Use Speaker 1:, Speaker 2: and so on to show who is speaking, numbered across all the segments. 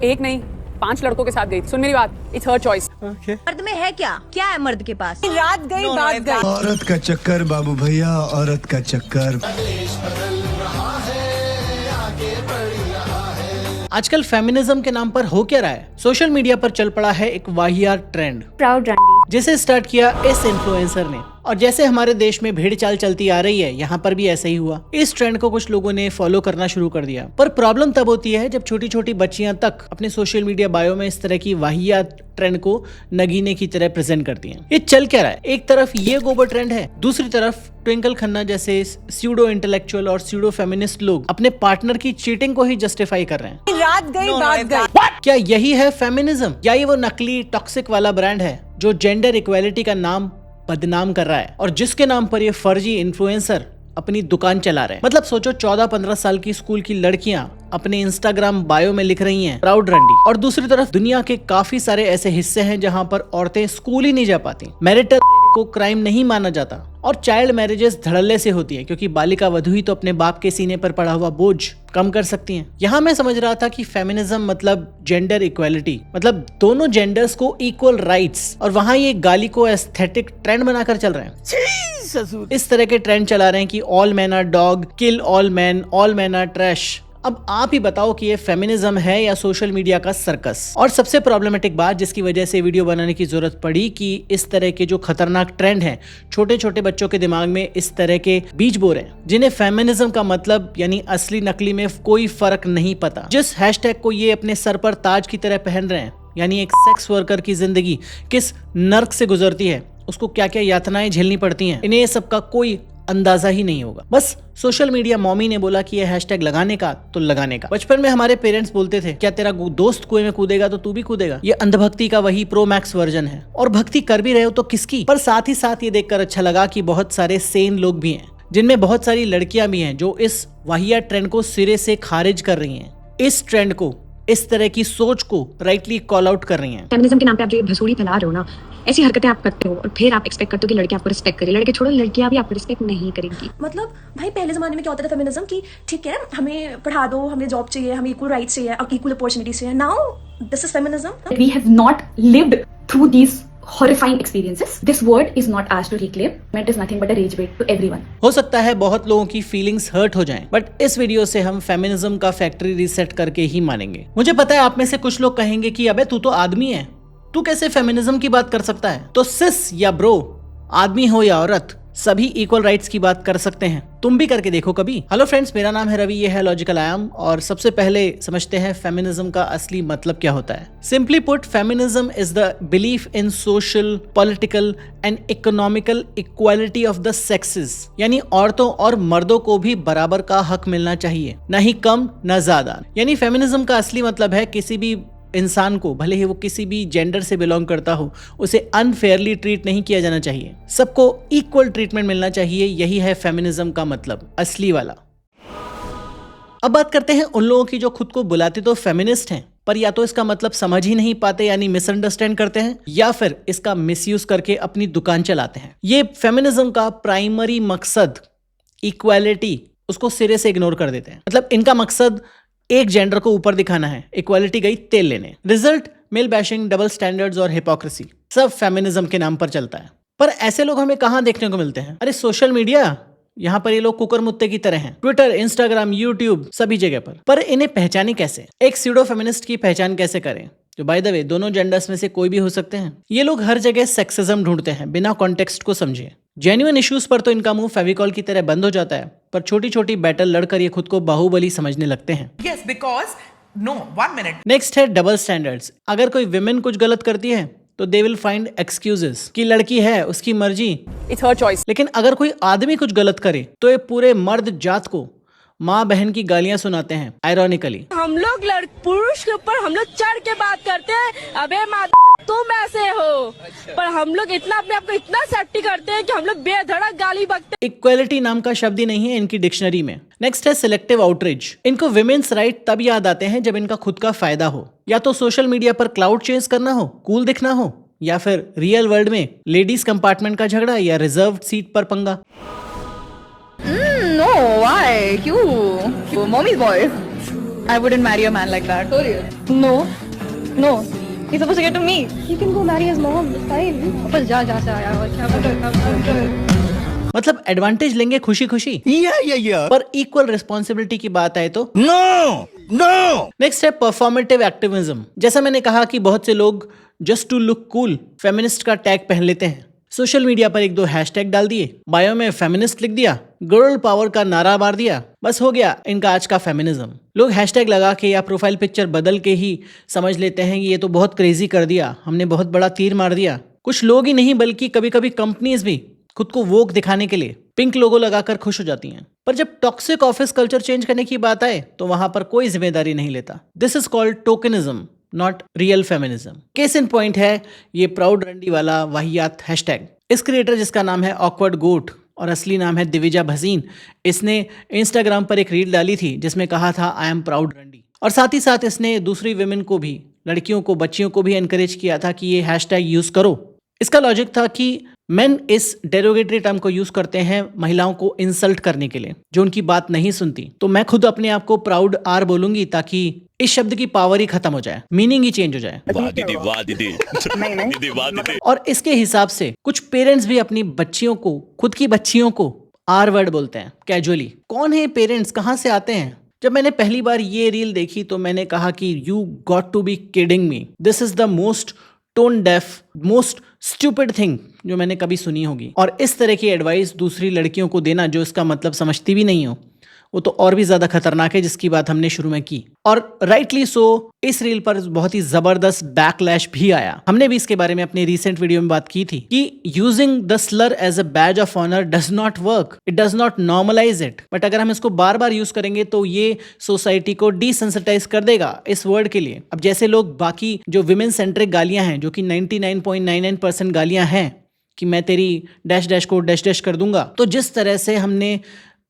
Speaker 1: एक नहीं 5 लड़कों के साथ गई। सुन मेरी बात, इट्स हर चॉइस।
Speaker 2: मर्द में है क्या है मर्द के पास?
Speaker 3: रात गई बात गई।
Speaker 4: औरत का चक्कर बाबू भैया, औरत का चक्कर।
Speaker 5: आजकल फेमिनिज्म के नाम पर हो क्या रहा है? सोशल मीडिया पर चल पड़ा है एक वाहियात ट्रेंड,
Speaker 3: प्राउड रंडी,
Speaker 5: जिसे स्टार्ट किया इस इन्फ्लुएंसर ने। और जैसे हमारे देश में भेड़ चाल चलती आ रही है, यहाँ पर भी ऐसा ही हुआ। इस ट्रेंड को कुछ लोगों ने फॉलो करना शुरू कर दिया। पर प्रॉब्लम तब होती है जब छोटी छोटी बच्चियां तक अपने सोशल मीडिया बायो में इस तरह की वाहियात ट्रेंड को नगीने की तरह प्रेजेंट करती हैं। ये चल क्या रहा है? एक तरफ ये गोबर ट्रेंड है, दूसरी तरफ ट्विंकल खन्ना जैसे स्यूडो इंटेलेक्चुअल और स्यूडो फेमिनिस्ट लोग अपने पार्टनर की चीटिंग को ही जस्टिफाई कर रहे हैं।
Speaker 3: रात गई बात गई।
Speaker 5: क्या यही है फेमिनिज्म, या ये वो नकली टॉक्सिक वाला ब्रांड है जो जेंडर इक्वालिटी का नाम बदनाम कर रहा है और जिसके नाम पर ये फर्जी इन्फ्लुएंसर अपनी दुकान चला रहे हैं? मतलब सोचो, 14-15 साल की स्कूल की लड़कियां अपने इंस्टाग्राम बायो में लिख रही हैं प्राउड रंडी, और दूसरी तरफ दुनिया के काफी सारे ऐसे हिस्से हैं जहां पर औरतें स्कूल ही नहीं जा पाती, मैरिटल को क्राइम नहीं माना जाता, और चाइल्ड मैरिजेस धड़ल्ले से होती है क्योंकि बालिका वधु ही तो अपने बाप के सीने पर पड़ा हुआ बोझ कम कर सकती हैं। यहाँ मैं समझ रहा था कि फेमिनिज्म मतलब जेंडर इक्वालिटी, मतलब दोनों जेंडर्स को इक्वल राइट्स, और वहाँ ये गाली को एस्थेटिक ट्रेंड बनाकर चल रहे हैं। इस तरह के ट्रेंड चला रहे हैं कि all man are dog, kill all man are trash. अब आप ही बताओ कि ये फेमिनिज्म है या सोशल मीडिया का सर्कस? और सबसे प्रॉब्लमेटिक बात जिसकी वजह से वीडियो बनाने की जरूरत पड़ी कि इस तरह के जो खतरनाक ट्रेंड हैं, छोटे छोटे बच्चों के दिमाग में इस तरह के बीज बो रहे हैं जिन्हें फेमिनिज्म का मतलब यानी असली नकली में कोई फर्क नहीं पता। जिस हैशटैग को ये अपने सर पर ताज की तरह पहन रहे हैं, यानी एक सेक्स वर्कर की जिंदगी किस नर्क से गुजरती है, उसको क्या क्या यातनाएं झेलनी पड़ती हैं, इन्हें सबका कोई अंदाजा ही नहीं होगा। बस सोशल मीडिया मॉमी ने बोला कि ये हैशटैग लगाने का तो लगाने का। बचपन में हमारे पेरेंट्स बोलते थे, क्या तेरा दोस्त कुएं में कूदेगा तो तू भी कूदेगा। ये अंधभक्ति का वही प्रो मैक्स वर्जन है। और भक्ति कर भी रहे हो तो किसकी? पर साथ ही साथ ये देखकर अच्छा लगा कि बहुत सारे सेन लोग भी हैं, जिनमें बहुत सारी लड़कियां भी हैं जो इस वाहियात ट्रेंड को सिरे से खारिज कर रही हैं, इस ट्रेंड को, इस तरह की सोच को राइटली कॉल आउट कर रही हैं।
Speaker 6: फेमिनिज्म के नाम पे आप जो ये भसूड़ी फैला रहे हो ना, ऐसी हरकतें आप करते हो और फिर आप एक्सपेक्ट करते हो कि लड़के आपको रिस्पेक्ट करें। लड़के छोड़ो, लड़कियां भी आपको रिस्पेक्ट नहीं करेंगी।
Speaker 7: मतलब भाई पहले जमाने में क्या होता था फेमिनिज्म की, ठीक है हमें पढ़ा दो, हमें जॉब चाहिए, हमें इक्वल राइट्स चाहिए, अब इक्वल अपॉर्चुनिटीज चाहिए। Now this is feminism.
Speaker 8: We have not lived through these horrifying experiences. This word is not ours to reclaim. It is nothing but a rage bait to everyone.
Speaker 5: हो सकता है बहुत लोगों की feelings hurt हो जाएं, but इस video से हम फेमिनिज्म का फैक्ट्री रीसेट करके ही मानेंगे। मुझे पता है आप में से कुछ लोग कहेंगे कि अबे तू तो आदमी है, तू कैसे फेमिनिज्म की बात कर सकता है? तो सिस या ब्रो, आदमी हो या औरत, सभी इक्वल राइट्स की बात कर सकते हैं। तुम भी करके देखो कभी। हेलो फ्रेंड्स, मेरा नाम है रवि, ये है लॉजिकल आई एम, और सबसे पहले समझते हैं फेमिनिज्म का असली मतलब क्या होता है। Simply put, feminism is the belief in social, political and economical equality of the sexes, यानी औरतों और मर्दों को भी बराबर का हक मिलना चाहिए, न ही कम न ज्यादा। यानी फेमिनिज्म का असली मतलब है किसी भी इंसान को, भले ही वो किसी भी जेंडर से बिलोंग करता हो, उसे अनफेयरली ट्रीट नहीं किया जाना चाहिए। सबको इक्वल ट्रीटमेंट मिलना चाहिए। यही है फेमिनिज्म का मतलब, असली वाला। अब बात करते हैं उन लोगों की जो खुद को बुलाते तो फेमिनिस्ट हैं, पर या तो इसका मतलब समझ ही नहीं पाते यानी मिसअंडरस्टैंड करते हैं, या फिर इसका मिसयूज करके अपनी दुकान चलाते हैं। ये फेमिनिज्म का प्राइमरी मकसद इक्वालिटी, उसको सिरे से इग्नोर कर देते हैं। मतलब इनका मकसद एक जेंडर को ऊपर दिखाना है, इक्वालिटी गई तेल लेने। Result, male bashing, double standards और हिपोक्रेसी, सब फेमिनिज्म के नाम पर चलता है। पर ऐसे लोग हमें कहाँ देखने को मिलते हैं? अरे सोशल मीडिया, यहाँ पर ये लोग कुकर मुत्ते की तरह हैं। ट्विटर, इंस्टाग्राम, यूट्यूब, सभी जगह पर इन्हें पहचाने कैसे? एक स्यूडो फेमिनिस्ट की पहचान कैसे करें, जो बाय द वे दोनों जेंडर्स में से कोई भी हो सकते हैं? ये लोग हर जगह सेक्सिज्म ढूंढते हैं बिना कॉन्टेक्स्ट को समझे। जेन्युइन इश्यूज पर तो इनका मुंह फेविकॉल की तरह बंद हो जाता है, पर छोटी छोटी बैटल लड़कर ये खुद को बाहुबली समझने लगते हैं।
Speaker 9: Yes, because no, 1 minute.
Speaker 5: Next है डबल स्टैंडर्ड्स। अगर कोई विमेन कुछ गलत करती है तो दे विल फाइंड एक्सक्यूजेस कि लड़की है, उसकी मर्जी,
Speaker 1: इट्स हर चॉइस।
Speaker 5: लेकिन अगर कोई आदमी कुछ गलत करे तो ये पूरे मर्द जात को माँ बहन की गालियां सुनाते हैं। आयरॉनिकली
Speaker 3: हम लोग पुरुष के ऊपर हम लोग चढ़ के बात करते हैं, अबे माता तुम ऐसे हो, पर हम लोग इतना अपने आप को इतना सेफ्टी करते हैं कि हम लोग बेधड़क गाली बकते।
Speaker 5: इक्वालिटी नाम का शब्द ही नहीं है इनकी डिक्शनरी में। नेक्स्ट है सिलेक्टिव आउटरीच। इनको विमेन्स राइट तब याद आते हैं जब इनका खुद का फायदा हो, या तो सोशल मीडिया पर क्लाउड चेंज करना हो, कूल दिखना हो, या फिर रियल वर्ल्ड में लेडीज कंपार्टमेंट का झगड़ा या रिजर्व सीट पर पंगा।
Speaker 8: No, why? क्यों? Mommy's boy.
Speaker 3: I wouldn't marry a man like that. No. He's supposed to get to me.
Speaker 7: You can go marry his mom. It's fine.
Speaker 3: बस जा यार और क्या पता।
Speaker 5: मतलब एडवांटेज लेंगे खुशी खुशी, पर इक्वल रिस्पॉन्सिबिलिटी की बात आए तो नो। नेक्स्ट है परफॉर्मेटिव एक्टिविज्म। जैसा मैंने कहा कि बहुत से लोग just to look cool feminist का टैग पहन लेते हैं, सोशल मीडिया पर एक दो हैशटैग डाल दिए, बायो में फेमिनिस्ट लिख दिया, गर्ल पावर का नारा मार दिया, बस हो गया इनका आज का फेमिनिज्म। लोग हैशटैग लगा के या प्रोफाइल पिक्चर बदल के ही समझ लेते हैं कि ये तो बहुत क्रेजी कर दिया, हमने बहुत बड़ा तीर मार दिया। कुछ लोग ही नहीं बल्कि कभी कभी कंपनीज भी खुद को वोक दिखाने के लिए पिंक लोगो लगाकर खुश हो जाती हैं। पर जब टॉक्सिक ऑफिस कल्चर चेंज करने की बात आए तो वहां पर कोई जिम्मेदारी नहीं लेता। This is called tokenism, not real feminism. Case in point है ये प्राउड रंडी वाला वाहियात हैशटैग। इस क्रिएटर जिसका नाम है ऑकवर्ड गोट और असली नाम है दिविजा भसीन, इसने इंस्टाग्राम पर एक रील डाली थी जिसमें कहा था आई एम प्राउड रंडी, और साथ ही साथ इसने दूसरी विमेन को भी, लड़कियों को, बच्चियों को भी एनकरेज किया था कि ये हैशटैग यूज करो। इसका लॉजिक था कि मेन इस डेरोगेटरी टर्म को यूज करते हैं महिलाओं को इंसल्ट करने के लिए जो उनकी बात नहीं सुनती। तो मैं खुद अपने आप को प्राउड आर बोलूंगी ताकि इस शब्द की पावर ही खत्म हो जाए, मीनिंग ही चेंज हो जाए। और इसके हिसाब से कुछ पेरेंट्स भी अपनी बच्चियों को, खुद की बच्चियों को आर वर्ड बोलते हैं कैजुअली। कौन है पेरेंट्स, कहां से आते हैं? जब मैंने पहली बार ये रील देखी तो मैंने कहा कि you got to be kidding me, this is the most tone deaf, most stupid thing जो मैंने कभी सुनी होगी। और इस तरह की एडवाइस दूसरी लड़कियों को देना जो इसका मतलब समझती भी नहीं हो, वो तो और भी ज्यादा खतरनाक है, जिसकी बात हमने शुरू में की। और राइटली सो इस रील पर बहुत ही जबरदस्त बैकलैश भी आया। हमने भी इसके बारे में अपनी रिसेंट वीडियो में बात की थी कि using the slur as a badge of honour does not work, it does not normalise it. But अगर हम इसको बार बार यूज करेंगे तो ये सोसाइटी को डिसेंसिटाइज कर देगा इस वर्ड के लिए। अब जैसे लोग बाकी जो विमेन सेंट्रिक गालियां हैं, जो कि 99.99% गालियां हैं कि मैं तेरी डैश डैश को डैश डैश कर दूंगा, तो जिस तरह से हमने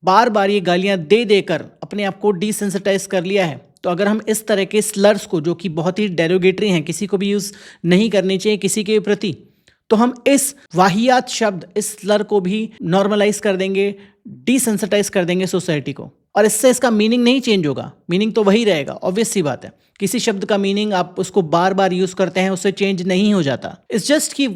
Speaker 5: बार बार ये गालियां दे देकर अपने आप को डिसेंसिटाइज कर लिया है, तो अगर हम इस तरह के स्लर्स को, जो कि बहुत ही डेरोगेटरी हैं, किसी को भी यूज नहीं करनी चाहिए किसी के प्रति, तो हम इस वाहियात शब्द, इस स्लर को भी नॉर्मलाइज कर देंगे, डिसेंसिटाइज कर देंगे सोसाइटी को। और इससे इसका मीनिंग नहीं चेंज होगा, मीनिंग तो वही रहेगा। ऑब्वियस सी बात है, किसी शब्द का मीनिंग आप उसको बार बार यूज करते हैं उससे चेंज नहीं हो जाता। इट्स जस्ट कि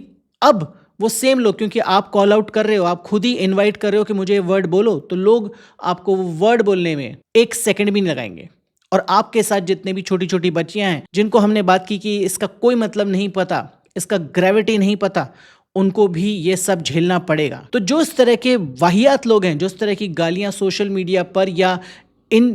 Speaker 5: अब वो सेम लोग, क्योंकि आप कॉल आउट कर रहे हो, आप खुद ही इनवाइट कर रहे हो कि मुझे ये वर्ड बोलो, तो लोग आपको वो वर्ड बोलने में 1 सेकंड भी नहीं लगाएंगे। और आपके साथ जितने भी छोटी छोटी बच्चियां हैं जिनको हमने बात की कि इसका कोई मतलब नहीं पता, इसका ग्रेविटी नहीं पता, उनको भी ये सब झेलना पड़ेगा। तो जो इस तरह के वाहियात लोग हैं, जो इस तरह की गालियां सोशल मीडिया पर या इन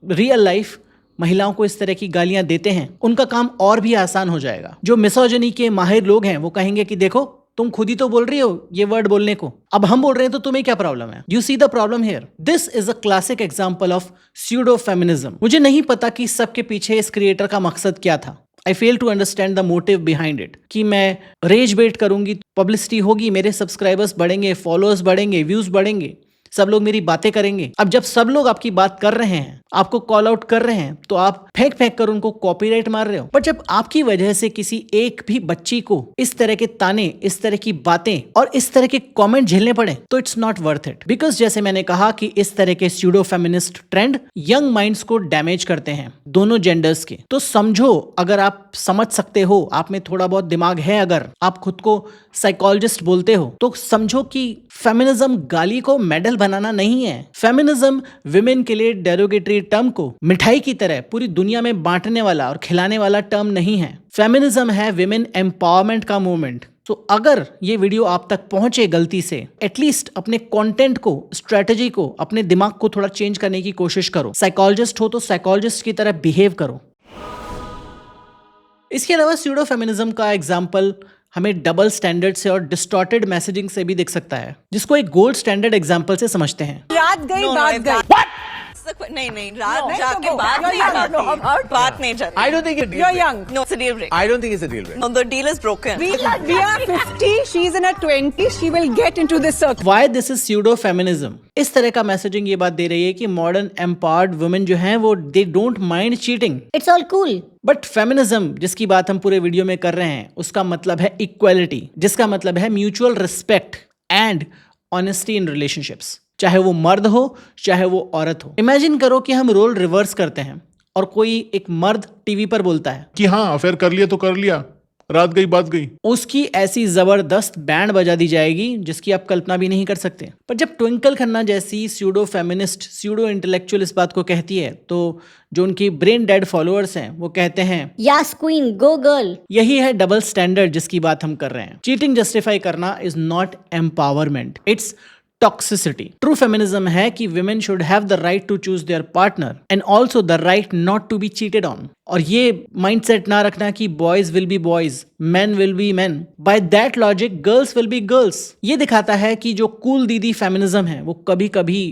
Speaker 5: रियल लाइफ महिलाओं को इस तरह की गालियां देते हैं, उनका काम और भी आसान हो जाएगा। जो मिसोजिनी के माहिर लोग हैं वो कहेंगे कि देखो तुम खुद ही तो बोल रही हो ये वर्ड बोलने को, अब हम बोल रहे हैं तो तुम्हें क्या प्रॉब्लम है? You see the problem here. This is a classic example of pseudo feminism. मुझे नहीं पता कि सबके पीछे इस क्रिएटर का मकसद क्या था। I fail to understand the motive behind it, कि मैं रेज बेट करूंगी, पब्लिसिटी होगी, मेरे सब्सक्राइबर्स बढ़ेंगे, फॉलोअर्स बढ़ेंगे, व्यूज बढ़ेंगे, सब लोग मेरी बातें करेंगे। अब जब सब लोग आपकी बात कर रहे हैं, आपको कॉल आउट कर रहे हैं, तो आप फेंक फेंक कर उनको कॉपीराइट मार रहे हो। पर जब आपकी वजह से किसी एक भी बच्ची को इस तरह के ताने, इस तरह की बातें और इस तरह के कमेंट झेलने पड़े, तो it's not worth it. Because जैसे मैंने कहा कि इस तरह के pseudo feminist trend young minds को डैमेज करते हैं, दोनों जेंडर्स के। तो समझो, अगर आप समझ सकते हो, आप में थोड़ा बहुत दिमाग है, अगर आप खुद को साइकोलॉजिस्ट बोलते हो, तो समझो कि फेमिनिज्म गाली को मेडल बनाना नहीं है। फेमिनिज्म विमेन के लिए डेरोगेटरी टर्म को मिठाई की तरह पूरी दुनिया में बांटने वाला और खिलाने वाला टर्म नहीं है। फेमिनिज्म है विमेन एम्पावरमेंट का मूवमेंट। तो अगर ये वीडियो आप तक पहुंचे गलती से, एटलीस्ट अपने कंटेंट को, स्ट्रेटजी को, अपने दिमाग को थोड़ा चेंज करने की कोशिश करो। साइकोलॉजिस्ट हो तो साइकोलॉजिस्ट की तरह बिहेव करो। इसके अलावा स्यूडो फेमिनिज्म का एग्जाम्पल हमें डबल स्टैंडर्ड से और डिस्टॉर्टेड मैसेजिंग से भी दिख सकता है, जिसको एक गोल्ड स्टैंडर्ड एग्जाम्पल से समझते हैं।
Speaker 2: रात गई बात गई। नहीं रात जाके बात नहीं चल।
Speaker 9: I don't think it.
Speaker 2: You're young. No, it's a deal breaker.
Speaker 9: I don't think it's a deal breaker.
Speaker 2: No, the deal is broken.
Speaker 3: We are 50. She's in her 20s. She will get into this circle.
Speaker 5: Why this is pseudo feminism? इस तरह का messaging ये बात दे रही है कि modern empowered women जो हैं वो they don't mind cheating.
Speaker 2: It's all cool.
Speaker 5: But feminism जिसकी बात हम पूरे वीडियो में कर रहे हैं, उसका मतलब है इक्वालिटी, जिसका मतलब है mutual respect and honesty in relationships, चाहे वो मर्द हो चाहे वो औरत हो। इमेजिन करो कि हम रोल रिवर्स करते हैं और कोई एक मर्द टीवी पर बोलता है
Speaker 10: कि हाँ अफेयर कर लिया तो कर लिया, रात गई बात गई,
Speaker 5: उसकी ऐसी जबरदस्त बैंड बजा दी जाएगी जिसकी आप कल्पना भी नहीं कर सकते। पर जब ट्विंकल खन्ना जैसी स्यूडो फेमिनिस्ट, स्यूडो इंटेलेक्चुअल इस बात को कहती है, तो जो उनकी ब्रेन डेड फॉलोअर्स हैं वो कहते हैं
Speaker 11: यस क्वीन, गो गर्ल।
Speaker 5: यही है डबल स्टैंडर्ड जिसकी बात हम कर रहे हैं। चीटिंग जस्टिफाई करना is not empowerment, it's toxicity. True feminism है कि women should have the right to choose their partner and also the right not to be cheated on। और ये माइंडसेट ना रखना कि boys will be boys, men will be men। By that logic, girls will be girls। ये दिखाता है कि जो कूल दीदी फेमिनिज्म है वो कभी कभी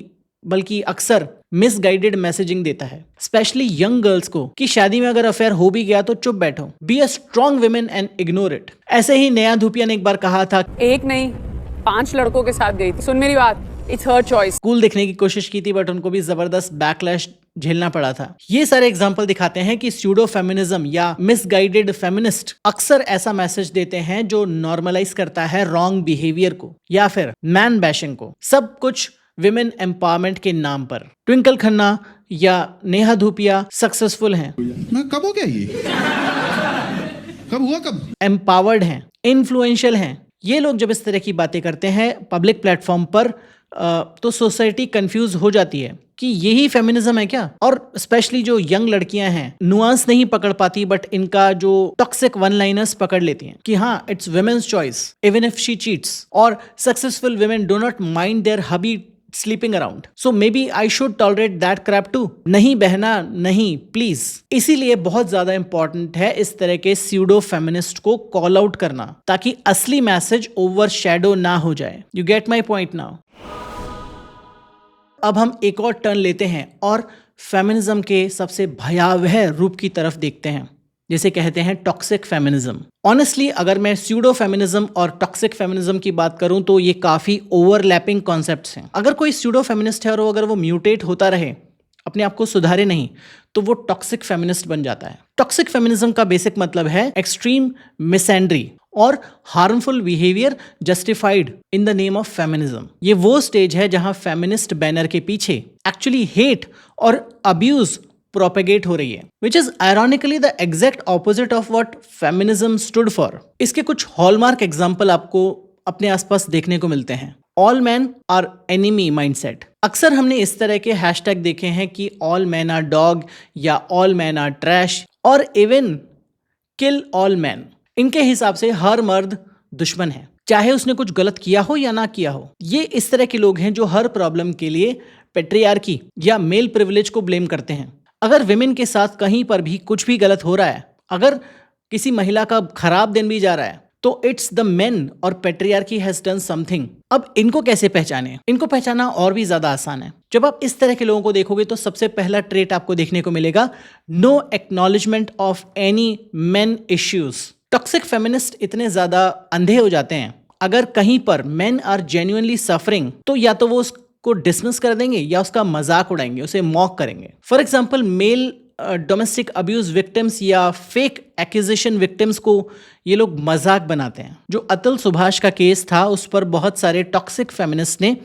Speaker 5: बल्कि अक्सर मिसगाइडेड मैसेजिंग देता है, स्पेशली यंग गर्ल्स को, कि शादी में अगर अफेयर हो भी गया तो चुप बैठो, be a strong women and ignore it. ऐसे ही नेहा धूपिया ने एक बार कहा था,
Speaker 1: एक नहीं 5 लड़कों के साथ गई थी, सुन मेरी बात, इट्स हर चॉइस।
Speaker 5: कूल दिखने की कोशिश की थी बट उनको भी जबरदस्त बैकलैश झेलना पड़ा था। ये सारे एग्जाम्पल दिखाते हैं कि स्यूडो फेमिनिज्म या मिसगाइडेड फेमिनिस्ट अक्सर ऐसा मैसेज देते हैं जो नॉर्मलाइज करता है रॉन्ग बिहेवियर को या फिर मैन बैशिंग को, सब कुछ विमेन एम्पावरमेंट के नाम पर। ट्विंकल खन्ना या नेहा धूपिया सक्सेसफुल हैं,
Speaker 10: कब हो गया ये, कब हुआ, कब
Speaker 5: एम्पावर्ड हैं, इन्फ्लुएंशियल हैं। ये लोग जब इस तरह की बातें करते हैं पब्लिक प्लेटफॉर्म पर तो सोसाइटी कंफ्यूज हो जाती है कि यही फेमिनिज्म है क्या। और स्पेशली जो यंग लड़कियां हैं नुआंस नहीं पकड़ पाती बट इनका जो टॉक्सिक वन लाइनर्स पकड़ लेती हैं कि हाँ it's women's choice even if she cheats, और successful women do not mind their hubby sleeping around, so maybe I should tolerate that crap too। नहीं बहना नहीं प्लीज। इसीलिए बहुत ज्यादा इंपॉर्टेंट है इस तरह के स्यूडो फेमिनिस्ट को कॉल आउट करना ताकि असली मैसेज ओवर शैडो ना हो जाए। You get my point now. अब हम एक और टर्न लेते हैं और फेमिनिज्म के सबसे भयावह रूप की तरफ देखते हैं जिसे कहते हैं टॉक्सिक फेमिनिज्म। ऑनेस्टली अगर मैं स्यूडो फेमिनिज्म और टॉक्सिक फेमिनिज्म की बात करूं तो ये काफी ओवरलैपिंग कॉन्सेप्ट्स हैं। अगर कोई स्यूडो फेमिनिस्ट है और अगर वो म्यूटेट होता रहे, अपने आप को सुधारे नहीं, तो वो टॉक्सिक फेमिनिस्ट बन जाता है। टॉक्सिक फेमिनिज्म का बेसिक मतलब है एक्सट्रीम मिसएंड्री और harmful behaviour justified in the name of feminism. ये वो स्टेज है जहां फेमिनिस्ट बैनर के पीछे एक्चुअली हेट और अब्यूज प्रोपेगेट हो रही है, which is ironically the exact opposite of what feminism stood for. इसके कुछ हॉलमार्क एग्जाम्पल आपको अपने आसपास देखने को मिलते हैं। All man are enemy mindset. अक्सर हमने इस तरह के हैशटैग देखे हैं कि ऑल मैन आर डॉग या ऑल मैन आर ट्रैश और इवन किल ऑल मैन। इनके हिसाब से हर मर्द दुश्मन है, चाहे उसने कुछ गलत किया हो या ना किया हो। ये इस तरह के लोग हैं जो हर प्रॉब्लम के लिए पेट्रियार्की या मेल प्रिविलेज को ब्लेम करते हैं। अगर विमेन के साथ कहीं पर भी कुछ भी गलत हो रहा है, अगर किसी महिला का खराब दिन भी जा रहा है, तो इट्स द मेन और पेट्रियार्की हैज डन समथिंग। अब इनको कैसे पहचाने? इनको पहचाना और भी ज्यादा आसान है। जब आप इस तरह के लोगों को देखोगे तो सबसे पहला ट्रेट आपको देखने को मिलेगा, no acknowledgement of any men issues. Toxic feminist इतने ज्यादा अंधे हो जाते हैं, अगर कहीं पर मेन आर जेन्युइनली सफरिंग तो या तो वो को डिसमिस कर देंगे या उसका मजाक उड़ाएंगे, उसे मॉक करेंगे। For example male domestic abuse victims या फेक एक्यूजेशन विक्टिम्स को ये लोग मजाक बनाते हैं। जो अतुल सुभाष का केस था उस पर बहुत सारे टॉक्सिक फेमिनिस्ट ने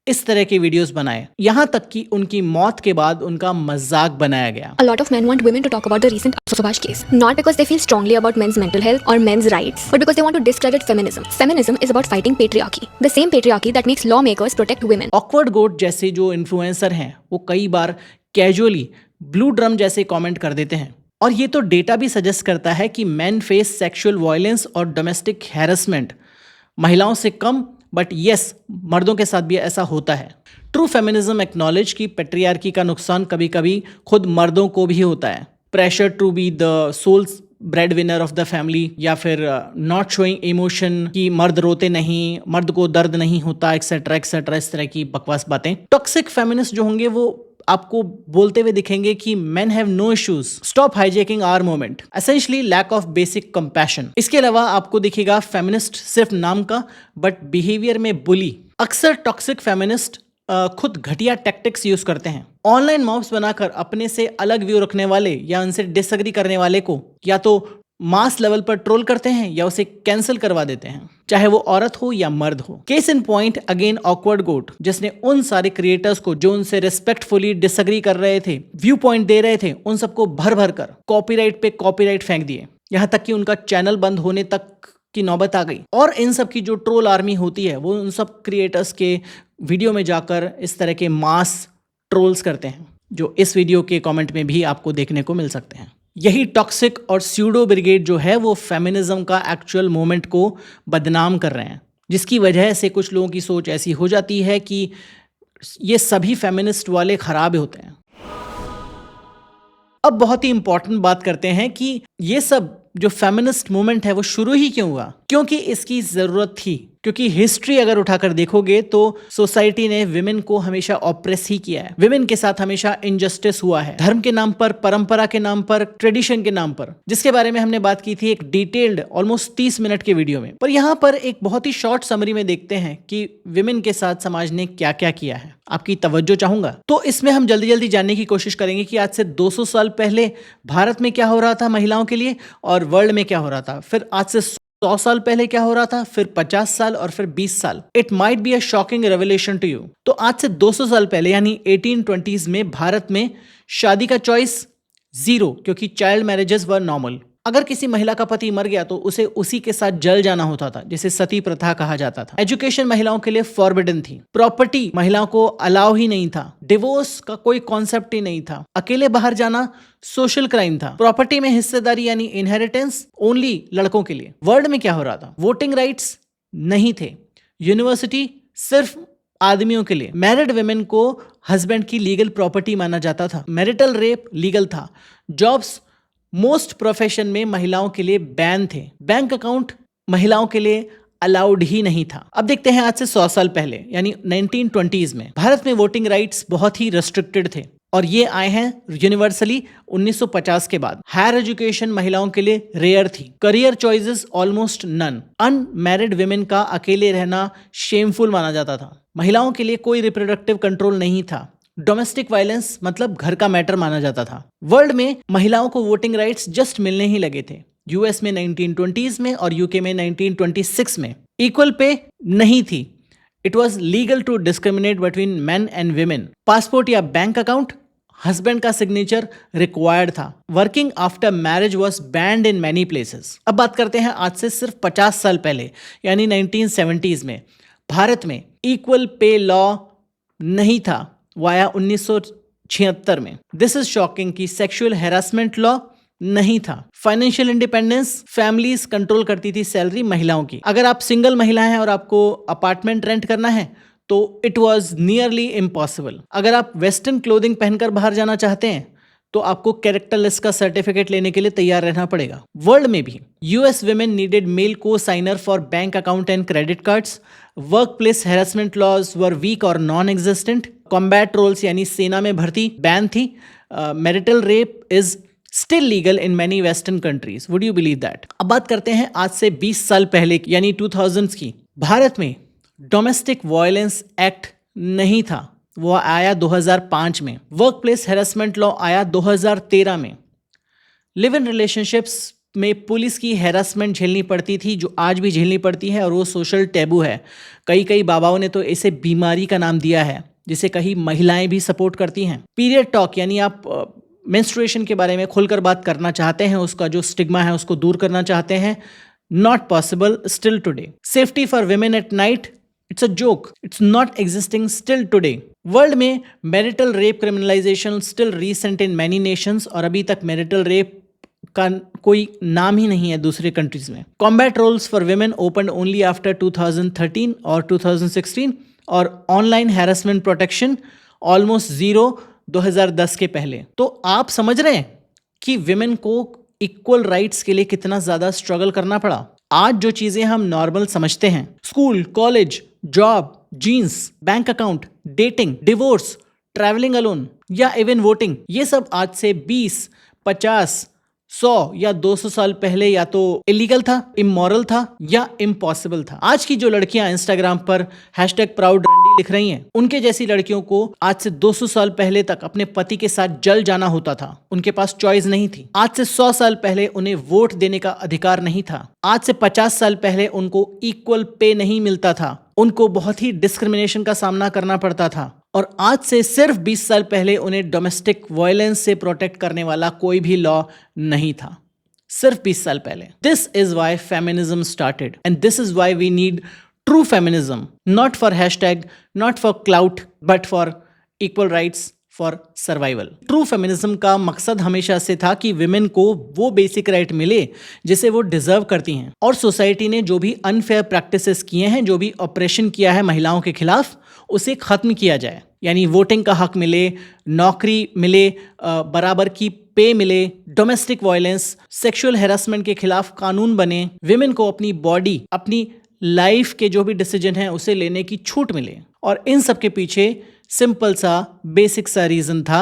Speaker 5: इस तरह के वीडियोस बनाए, यहाँ तक कि उनकी मौत के बाद उनका मजाक बनाया गया।
Speaker 6: A lot of men want women to talk about the recent Subhash case, not because they feel strongly about men's mental health or men's rights, but because they want to discredit feminism. Feminism is about fighting patriarchy, the same patriarchy that makes lawmakers protect women.
Speaker 5: Awkward Goat जैसे जो influencer हैं वो कई बार casually blue drum जैसे comment कर देते हैं, और ये तो डेटा भी सजेस्ट करता है कि मेन फेस सेक्सुअल वायलेंस और डोमेस्टिक हैरेसमेंट महिलाओं से कम, बट यस मर्दों के साथ भी ऐसा होता है। ट्रू फेमिनिज्म एक्नॉलेज की पेट्रियार्की का नुकसान कभी कभी खुद मर्दों को भी होता है। Pressure to be the soles breadwinner of the family, या फिर नॉट शोइंग इमोशन कि मर्द रोते नहीं, मर्द को दर्द नहीं होता, एक्सेट्रा एक्सेट्रा, इस तरह की बकवास बातें। टॉक्सिक फेमिनिस्ट जो होंगे वो आपको बोलते हुए दिखेंगे कि men have no issues, stop hijacking our moment, essentially lack of basic compassion। इसके अलावा आपको दिखेगा फेमिनिस्ट सिर्फ नाम का बट बिहेवियर में बुली। अक्सर टॉक्सिक फेमिनिस्ट खुद घटिया टैक्टिक्स यूज करते हैं। ऑनलाइन मॉब्स बनाकर अपने से अलग व्यू रखने वाले या उनसे डिसएग्री करने वाले को या तो मास लेवल पर ट्रोल करते हैं या उसे कैंसिल करवा देते हैं, चाहे वो औरत हो या मर्द हो। Case in point again awkward goat, जिसने उन सारे क्रिएटर्स को जो उनसे रिस्पेक्टफुली डिसएग्री कर रहे थे, व्यू पॉइंट दे रहे थे, उन सबको भर भर कर कॉपीराइट पे कॉपीराइट फेंक दिए, यहां तक कि उनका चैनल बंद होने तक की नौबत आ गई। और इन सब की जो ट्रोल आर्मी होती है वो उन सब क्रिएटर्स के वीडियो में जाकर इस तरह के मास ट्रोल्स करते हैं, जो इस वीडियो के कमेंट में भी आपको देखने को मिल सकते हैं। यही टॉक्सिक और स्यूडो ब्रिगेड जो है वो फेमिनिज्म का एक्चुअल मूवमेंट को बदनाम कर रहे हैं, जिसकी वजह से कुछ लोगों की सोच ऐसी हो जाती है कि ये सभी फेमिनिस्ट वाले खराब होते हैं। अब बहुत ही इंपॉर्टेंट बात करते हैं कि ये सब जो फेमिनिस्ट मूवमेंट है वो शुरू ही क्यों हुआ, क्योंकि इसकी जरूरत थी। क्योंकि हिस्ट्री अगर उठाकर देखोगे तो सोसाइटी ने विमेन को हमेशा ऑप्रेस ही किया है, विमेन के साथ हमेशा इनजस्टिस हुआ है, धर्म के नाम पर, परंपरा के नाम पर, ट्रेडिशन के नाम पर, जिसके बारे में हमने बात की थी एक डिटेल्ड ऑलमोस्ट 30 मिनट के वीडियो में। पर यहाँ पर एक बहुत ही शॉर्ट समरी में देखते हैं कि विमेन के साथ समाज ने क्या क्या किया है। आपकी तवज्जो चाहूंगा। तो इसमें हम जल्दी जल्दी जानने की कोशिश करेंगे कि आज से 200 साल पहले भारत में क्या हो रहा था महिलाओं के लिए और वर्ल्ड में क्या हो रहा था, फिर आज से 100 साल पहले क्या हो रहा था, फिर 50 साल और फिर 20 साल। It might be a shocking revelation to you. तो आज से 200 साल पहले यानी 1820s में भारत में शादी का चॉइस 0, क्योंकि चाइल्ड मैरिजेस वर नॉर्मल। अगर किसी महिला का पति मर गया तो उसे उसी के साथ जल जाना होता था, जिसे सती प्रथा कहा जाता था। एजुकेशन महिलाओं के लिए फॉरबिडन थी। प्रॉपर्टी महिलाओं को अलाउ ही नहीं था। डिवोर्स का कोई कॉन्सेप्ट ही नहीं था। अकेले बाहर जाना सोशल क्राइम था। प्रॉपर्टी में हिस्सेदारी यानी इनहेरिटेंस ओनली लड़कों के लिए। वर्ल्ड में क्या हो रहा था, वोटिंग राइट्स नहीं थे। यूनिवर्सिटी सिर्फ आदमियों के लिए। मैरिड वुमेन को हस्बैंड की लीगल प्रॉपर्टी माना जाता था। मैरिटल रेप लीगल था। जॉब्स मोस्ट प्रोफेशन में महिलाओं के लिए बैन थे। बैंक अकाउंट महिलाओं के लिए अलाउड ही नहीं था। अब देखते हैं आज से 100 साल पहले यानी 1920s में भारत में वोटिंग राइट्स बहुत ही रेस्ट्रिक्टेड थे और ये आए हैं यूनिवर्सली 1950 के बाद। हायर एजुकेशन महिलाओं के लिए रेयर थी। Career choices almost none. Unmarried women का अकेले रहना शेमफुल माना जाता था। महिलाओं के लिए कोई रिप्रोडक्टिव कंट्रोल नहीं था। डोमेस्टिक वायलेंस मतलब घर का मैटर माना जाता था। वर्ल्ड में महिलाओं को वोटिंग राइट्स जस्ट मिलने ही लगे थे। यूएस में 1920s में और यूके में 1926 में। इक्वल पे नहीं थी। It was legal to discriminate between men and women. Passport या बैंक अकाउंट हस्बैंड का सिग्नेचर रिक्वायर्ड था। Working after marriage was banned in many places. अब बात करते हैं आज से सिर्फ 50 साल पहले यानी 1970s में। भारत में इक्वल पे लॉ नहीं था वाया 1976 में। दिस इज शॉकिंग कि सेक्सुअल हैरासमेंट लॉ नहीं था। फाइनेंशियल इंडिपेंडेंस, फैमिलीज कंट्रोल करती थी सैलरी महिलाओं की। अगर आप सिंगल महिला हैं और आपको अपार्टमेंट रेंट करना है तो इट वॉज नियरली इम्पॉसिबल। अगर आप वेस्टर्न क्लोथिंग पहनकर बाहर जाना चाहते हैं तो आपको कैरेक्टर लिस्ट का सर्टिफिकेट लेने के लिए तैयार रहना पड़ेगा। वर्ल्ड में भी US women needed male cosigner for bank account and credit cards. Work place harassment laws were weak और नॉन एग्जिस्टेंट। कॉम्बैट रोल्स यानी सेना में भर्ती बैन थी। Marital rape is still legal in many western countries. Would you believe that? अब बात करते हैं आज से 20 साल पहले यानी 2000s की। भारत में डोमेस्टिक वायलेंस एक्ट नहीं था, वो आया 2005 में। वर्क प्लेस हैरेसमेंट लॉ आया 2013 में। लिव इन रिलेशनशिप्स में पुलिस की हैरेसमेंट झेलनी पड़ती थी, जो आज भी झेलनी पड़ती है और वो सोशल टैबू है। कई बाबाओं ने तो इसे बीमारी का नाम दिया है, जिसे कई महिलाएं भी सपोर्ट करती हैं। पीरियड टॉक यानी आप मेंस्ट्रुएशन के बारे में खुलकर बात करना चाहते हैं, उसका जो स्टिग्मा है उसको दूर करना चाहते हैं, not possible still today. Safety for women at night, it's a joke, it's not existing still today. World में marital rape criminalisation still recent in many nations और अभी तक मैरिटल रेप का कोई नाम ही नहीं है दूसरे कंट्रीज में। Combat roles for women open only after 2013 और 2016 और ऑनलाइन हैरेसमेंट प्रोटेक्शन ऑलमोस्ट 0 2010 के पहले। तो आप समझ रहे हैं कि विमेन को इक्वल राइट्स के लिए कितना ज्यादा स्ट्रगल करना पड़ा। आज जो चीजें हम नॉर्मल समझते हैं, school, college, job, jeans, bank account, dating, divorce, travelling alone या इवन वोटिंग, ये सब आज से 20, 50, 100 या 200 साल पहले या तो इलीगल था, इमोरल था या इम्पॉसिबल था। आज की जो लड़कियां इंस्टाग्राम पर #proudrandi लिख रही हैं, उनके जैसी लड़कियों को आज से 200 साल पहले तक अपने पति के साथ जल जाना होता था। उनके पास चॉइस नहीं थी। आज से 100 साल पहले उन्हें वोट देने का अधिकार नहीं था। आज से 50 साल पहले उनको इक्वल पे नहीं मिलता था। उनको बहुत ही डिस्क्रिमिनेशन का सामना करना पड़ता था। और आज से सिर्फ 20 साल पहले उन्हें डोमेस्टिक वायलेंस से प्रोटेक्ट करने वाला कोई भी लॉ नहीं था। सिर्फ 20 साल पहले। This is why feminism started and this is why we need true feminism, not for hashtag, not for clout, but for equal rights, for survival. True feminism का मकसद हमेशा से था कि विमेन को वो बेसिक राइट मिले जिसे वो डिजर्व करती हैं, और सोसाइटी ने जो भी अनफेयर प्रैक्टिसेस किए हैं, जो भी ऑपरेशन किया है महिलाओं के खिलाफ, उसे खत्म किया जाए। यानी वोटिंग का हक मिले, नौकरी मिले, बराबर की पे मिले, डोमेस्टिक वायलेंस, सेक्सुअल हैरेसमेंट के खिलाफ कानून बने, विमेन को अपनी बॉडी, अपनी लाइफ के जो भी डिसीजन है उसे लेने की छूट मिले। और इन सब के पीछे सिंपल सा बेसिक सा रीजन था,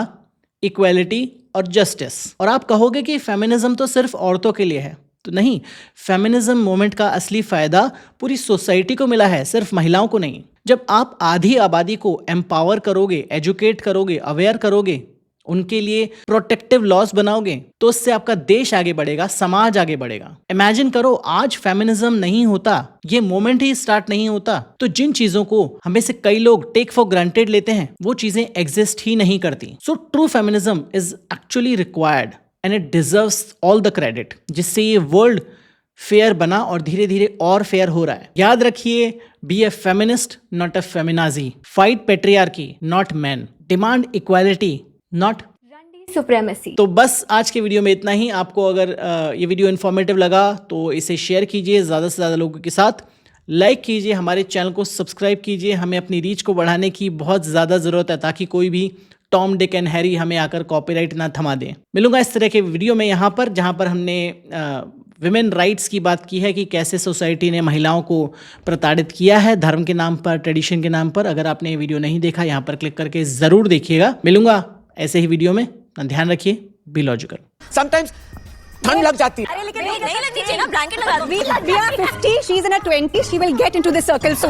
Speaker 5: इक्वालिटी और जस्टिस। और आप कहोगे कि फेमिनिज्म तो सिर्फ औरतों के लिए है, तो नहीं, फेमिनिज्म मूवमेंट का असली फायदा पूरी सोसाइटी को मिला है, सिर्फ महिलाओं को नहीं। जब आप आधी आबादी को एम्पावर करोगे, एजुकेट करोगे, अवेयर करोगे, उनके लिए प्रोटेक्टिव लॉज बनाओगे, तो उससे आपका देश आगे बढ़ेगा, समाज आगे बढ़ेगा। इमेजिन करो आज फेमिनिज्म नहीं होता, ये मोमेंट ही स्टार्ट नहीं होता, तो जिन चीजों को हमें से कई लोग टेक फॉर ग्रांटेड लेते हैं, वो चीजें एग्जिस्ट ही नहीं करती। So true feminism is actually required and it deserves all the credit, जिससे ये वर्ल्ड फेयर बना और धीरे धीरे और फेयर हो रहा है। याद रखिए, be a feminist not a feminazi, fight patriarchy not man, demand equality not
Speaker 6: supremacy.
Speaker 5: तो बस आज के वीडियो में इतना ही। आपको अगर ये वीडियो इन्फॉर्मेटिव लगा तो इसे शेयर कीजिए ज़्यादा से ज़्यादा लोगों के साथ, लाइक कीजिए, हमारे चैनल को सब्सक्राइब कीजिए। हमें अपनी रीच को बढ़ाने की बहुत ज़्यादा ज़रूरत है, ताकि कोई भी टॉम, डिक एंड हैरी हमें आकर कॉपीराइट ना थमा दें। मिलूंगा इस तरह के वीडियो में यहाँ पर, जहाँ पर हमने विमेन राइट्स की बात की है कि कैसे सोसाइटी ने महिलाओं को प्रताड़ित किया है धर्म के नाम पर, ट्रेडिशन के नाम पर। अगर आपने ये वीडियो नहीं देखा, यहाँ पर क्लिक करके ज़रूर देखिएगा। मिलूंगा ऐसे ही वीडियो में। ध्यान रखिए, बी लॉजिकल।
Speaker 1: समटाइम्स ठंड लग जाती है।
Speaker 2: अरे लेकिन नहीं लगनी चाहिए ना, ब्लैंकेट लगा दो।
Speaker 3: We are 50, she's in her 20s, she will get into this circle soon.